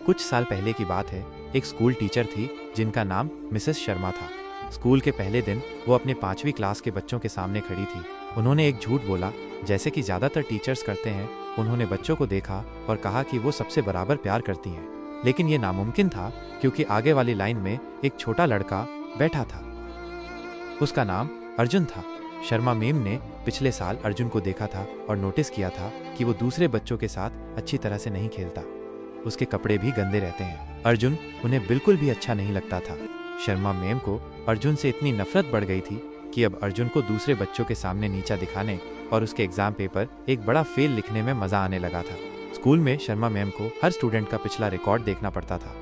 कुछ साल पहले की बात है। एक स्कूल टीचर थी जिनका नाम मिसेस शर्मा था। स्कूल के पहले दिन वो अपने 5वीं क्लास के बच्चों के सामने खड़ी थी। उन्होंने एक झूठ बोला, जैसे कि ज़्यादातर टीचर्स करते हैं। उन्होंने बच्चों को देखा और कहा कि वो सबसे बराबर प्यार करती हैं। लेकिन ये नामुमकिन था क्योंकि आगे वाली लाइन में एक छोटा लड़का बैठा था। उसका नाम अर्जुन था। शर्मा मैम ने पिछले साल अर्जुन को देखा था और नोटिस किया था कि वो दूसरे बच्चों के साथ अच्छी तरह से नहीं खेलता। उसके कपड़े भी गंदे रहते हैं। अर्जुन उन्हें बिल्कुल भी अच्छा नहीं लगता था। शर्मा मैम को अर्जुन से इतनी नफरत बढ़ गई थी कि अब अर्जुन को दूसरे बच्चों के सामने नीचा दिखाने और उसके एग्जाम पेपर एक बड़ा फेल लिखने में मजा आने लगा था। स्कूल में शर्मा मैम को हर स्टूडेंट का पिछला रिकॉर्ड देखना पड़ता था,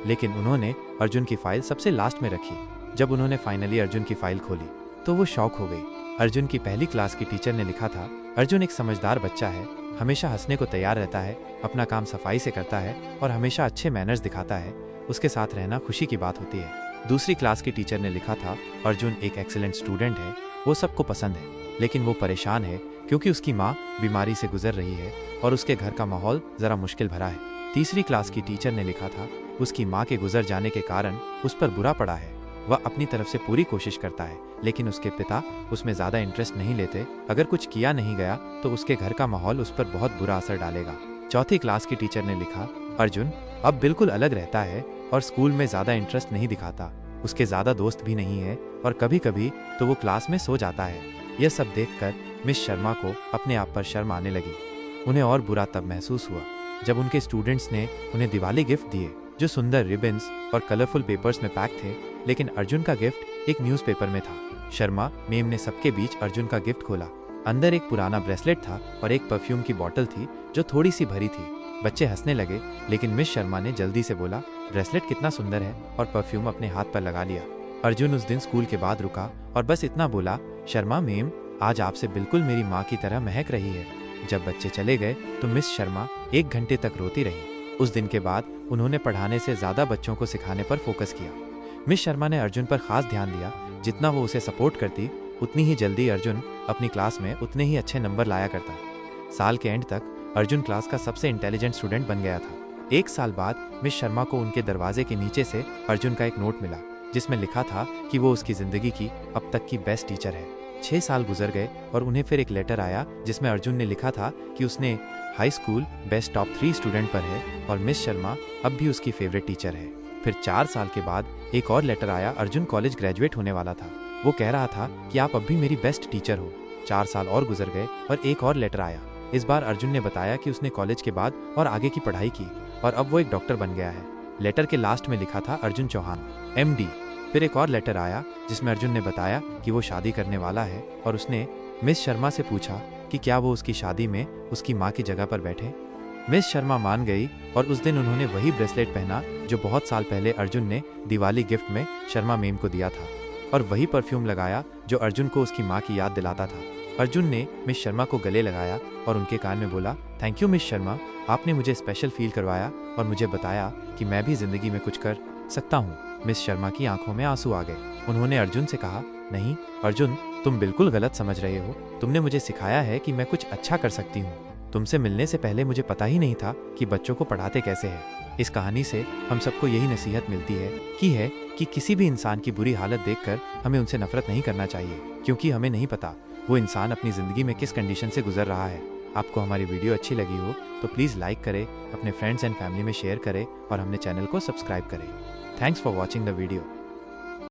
लेकिन उन्होंने अर्जुन की फाइल सबसे लास्ट में रखी। जब उन्होंने फाइनली अर्जुन की फाइल खोली तो वो शॉक हो गई। अर्जुन की पहली क्लास की टीचर ने लिखा था, अर्जुन एक समझदार बच्चा है, हमेशा हंसने को तैयार रहता है, अपना काम सफाई से करता है और हमेशा अच्छे मैनर्स दिखाता है। उसके साथ रहना खुशी की बात होती है। दूसरी क्लास की टीचर ने लिखा था, अर्जुन एक एक्सीलेंट स्टूडेंट है, वो सबको पसंद है, लेकिन वो परेशान है क्योंकि उसकी माँ बीमारी से गुजर रही है और उसके घर का माहौल जरा मुश्किल भरा है। तीसरी क्लास की टीचर ने लिखा था, उसकी माँ के गुजर जाने के कारण उस पर बुरा पड़ा है। वह अपनी तरफ से पूरी कोशिश करता है, लेकिन उसके पिता उसमें ज़्यादा इंटरेस्ट नहीं लेते। अगर कुछ किया नहीं गया तो उसके घर का माहौल उस पर बहुत बुरा असर डालेगा। चौथी क्लास की टीचर ने लिखा, अर्जुन अब बिल्कुल अलग रहता है और स्कूल में ज़्यादा इंटरेस्ट नहीं दिखाता। उसके ज़्यादा दोस्त भी नहीं है और कभी कभी तो वो क्लास में सो जाता है। यह सब देखकर मिस शर्मा को अपने आप पर शर्म आने लगी। उन्हें और बुरा तब महसूस हुआ जब उनके स्टूडेंट्स ने उन्हें दिवाली गिफ्ट दिए, जो सुंदर रिबन्स और कलरफुल पेपर्स में पैक थे, लेकिन अर्जुन का गिफ्ट एक न्यूज़पेपर में था। शर्मा मैम ने सबके बीच अर्जुन का गिफ्ट खोला। अंदर एक पुराना ब्रेसलेट था और एक परफ्यूम की बोतल थी जो थोड़ी सी भरी थी। बच्चे हंसने लगे, लेकिन मिस शर्मा ने जल्दी से बोला, ब्रेसलेट कितना सुंदर है, और परफ्यूम अपने हाथ पर लगा लिया। अर्जुन उस दिन स्कूल के बाद रुका और बस इतना बोला, शर्मा मैम आज आपसे बिल्कुल मेरी माँ की तरह महक रही है। जब बच्चे चले गए तो मिस शर्मा 1 घंटे तक रोती रही। उस दिन के बाद उन्होंने पढ़ाने से ज़्यादा बच्चों को सिखाने पर फोकस किया। मिस शर्मा ने अर्जुन पर खास ध्यान दिया। जितना वो उसे सपोर्ट करती, उतनी ही जल्दी अर्जुन अपनी क्लास में उतने ही अच्छे नंबर लाया करता। साल के एंड तक अर्जुन क्लास का सबसे इंटेलिजेंट स्टूडेंट बन गया था। 1 साल बाद मिस शर्मा को उनके दरवाजे के नीचे से अर्जुन का एक नोट मिला, जिसमें लिखा था कि वो उसकी ज़िंदगी की अब तक की बेस्ट टीचर है। 6 साल गुजर गए और उन्हें फिर एक लेटर आया जिसमें अर्जुन ने लिखा था कि उसने high school best top 3 student पर है और मिस शर्मा अब भी उसकी फेवरेट टीचर है। फिर 4 साल के बाद एक और लेटर आया। अर्जुन कॉलेज ग्रेजुएट होने वाला था। वो कह रहा था कि आप अब भी मेरी बेस्ट टीचर हो। 4 साल और गुजर गए और एक और लेटर आया। इस बार अर्जुन ने बताया कि उसने कॉलेज के बाद और आगे की पढ़ाई की और अब वो एक डॉक्टर बन गया है। लेटर के लास्ट में लिखा था अर्जुन चौहान MD। फिर एक और लेटर आया जिसमें अर्जुन ने बताया कि वो शादी करने वाला है और उसने मिस शर्मा से पूछा कि क्या वो उसकी शादी में उसकी माँ की जगह पर बैठे। मिस शर्मा मान गई और उस दिन उन्होंने वही ब्रेसलेट पहना जो बहुत साल पहले अर्जुन ने दिवाली गिफ्ट में शर्मा मैम को दिया था, और वही परफ्यूम लगाया जो अर्जुन को उसकी माँ की याद दिलाता था। अर्जुन ने मिस शर्मा को गले लगाया और उनके कान में बोला, थैंक यू मिस शर्मा, आपने मुझे स्पेशल फील करवाया और मुझे बताया कि मैं भी जिंदगी में कुछ कर सकता हूँ। मिस शर्मा की आंखों में आंसू आ गए। उन्होंने अर्जुन से कहा, नहीं अर्जुन, तुम बिल्कुल गलत समझ रहे हो। तुमने मुझे सिखाया है कि मैं कुछ अच्छा कर सकती हूँ। तुमसे मिलने से पहले मुझे पता ही नहीं था कि बच्चों को पढ़ाते कैसे हैं। इस कहानी से हम सबको यही नसीहत मिलती है कि किसी भी इंसान की बुरी हालत देखकर हमें उनसे नफरत नहीं करना चाहिए, क्योंकि हमें नहीं पता वो इंसान अपनी ज़िंदगी में किस कंडीशन से गुजर रहा है। आपको हमारी वीडियो अच्छी लगी हो तो प्लीज़ लाइक करें, अपने फ्रेंड्स एंड फैमिली में शेयर करें और हमने चैनल को सब्सक्राइब करें। Thanks for watching the video.